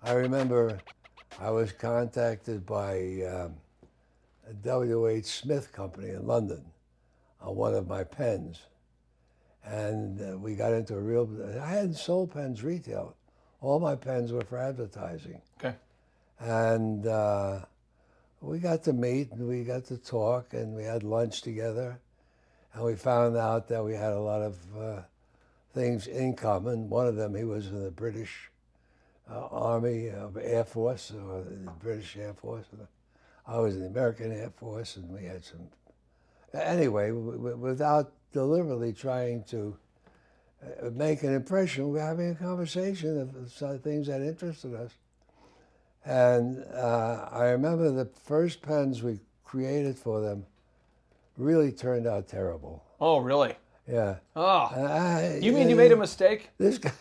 I remember I was contacted by a W.H. Smith company in London on one of my pens. And we got into a real, I hadn't sold pens retail. All my pens were for advertising. Okay. And we got to meet and we got to talk and we had lunch together. And we found out that we had a lot of things in common. One of them, he was in the British Army, Air Force, or the British Air Force. I was in the American Air Force, and we had some. Anyway, without deliberately trying to make an impression, we were having a conversation of some things that interested us. And I remember the first pens we created for them really turned out terrible. Oh, really? Yeah. Oh, you mean you made a mistake? This guy,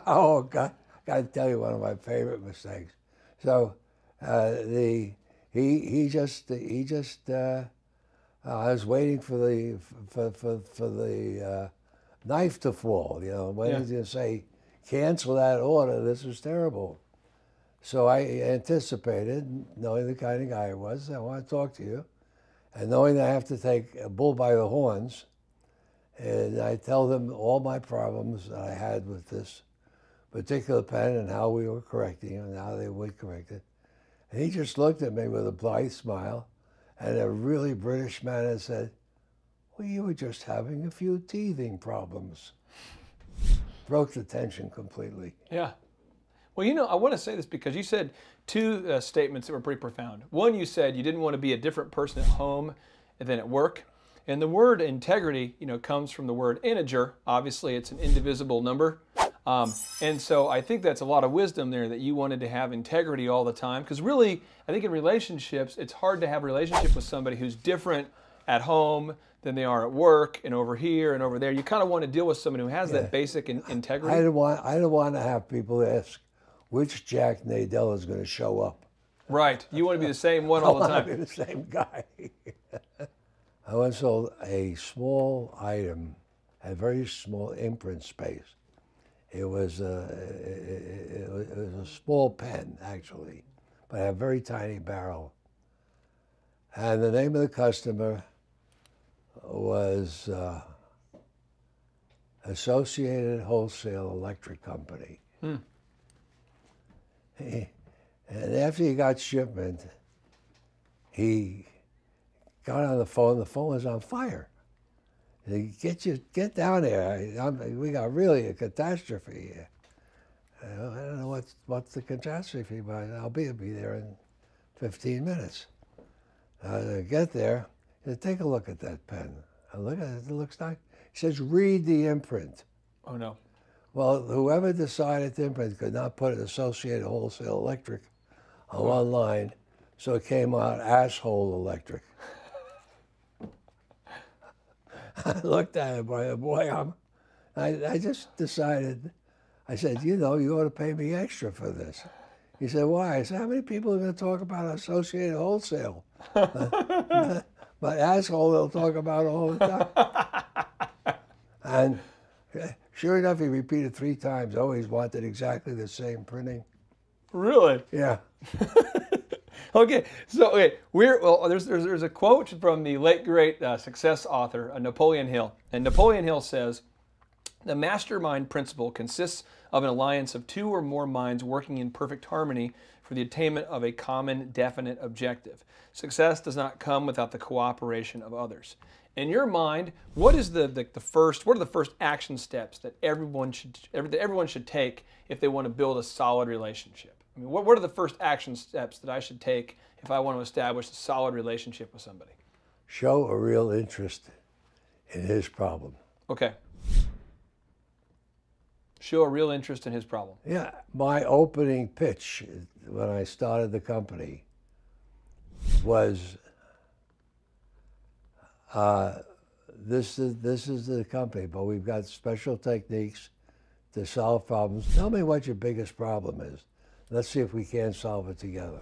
oh God, I got to tell you one of my favorite mistakes. So I was waiting for the knife to fall. You know, when he's going to say, cancel that order. This was terrible. So I anticipated, knowing the kind of guy I was, I want to talk to you, and knowing that I have to take a bull by the horns. And I tell them all my problems that I had with this particular pen and how we were correcting it and how they would correct it. And he just looked at me with a blithe smile and a really British manner and said, well, you were just having a few teething problems. Broke the tension completely. Yeah. Well, you know, I want to say this because you said two statements that were pretty profound. One, you said you didn't want to be a different person at home than at work. And the word integrity, you know, comes from the word integer. Obviously, it's an indivisible number. And so I think that's a lot of wisdom there that you wanted to have integrity all the time. Because really, I think in relationships, it's hard to have a relationship with somebody who's different at home than they are at work and over here and over there. You kind of want to deal with someone who has that basic integrity. I don't want to have people ask which Jack Nadell is going to show up. Right. You want to be the same one all the time. I want to be the same guy. I once sold a small item, a very small imprint space. It was a small pen, actually, but a very tiny barrel. And the name of the customer was Associated Wholesale Electric Company. And after he got shipment, he got on the phone was on fire. He said, get down there. We got really a catastrophe here. I don't know what's the catastrophe, but I'll be there in 15 minutes. I get there, he said, take a look at that pen. I look at it, it looks nice. He says, read the imprint. Oh, no. Well, whoever decided the imprint could not put an Associated Wholesale Electric on one line, so it came out Asshole Electric. I looked at it, boy, I just decided, I said, you know, you ought to pay me extra for this. He said, why? I said, how many people are going to talk about Associated Wholesale? But asshole, they'll talk about all the time. And sure enough, he repeated 3 times, always wanted exactly the same printing. Really? Yeah. Okay, so there's a quote from the late great success author Napoleon Hill, and Napoleon Hill says, "The mastermind principle consists of an alliance of 2 or more minds working in perfect harmony for the attainment of a common, definite objective. Success does not come without the cooperation of others." In your mind, what are the first action steps that everyone should take if they want to build a solid relationship? I mean, what are the first action steps that I should take if I want to establish a solid relationship with somebody? Show a real interest in his problem. Okay. Show a real interest in his problem. Yeah, my opening pitch when I started the company was, this is the company, but we've got special techniques to solve problems. Tell me what your biggest problem is. Let's see if we can solve it together.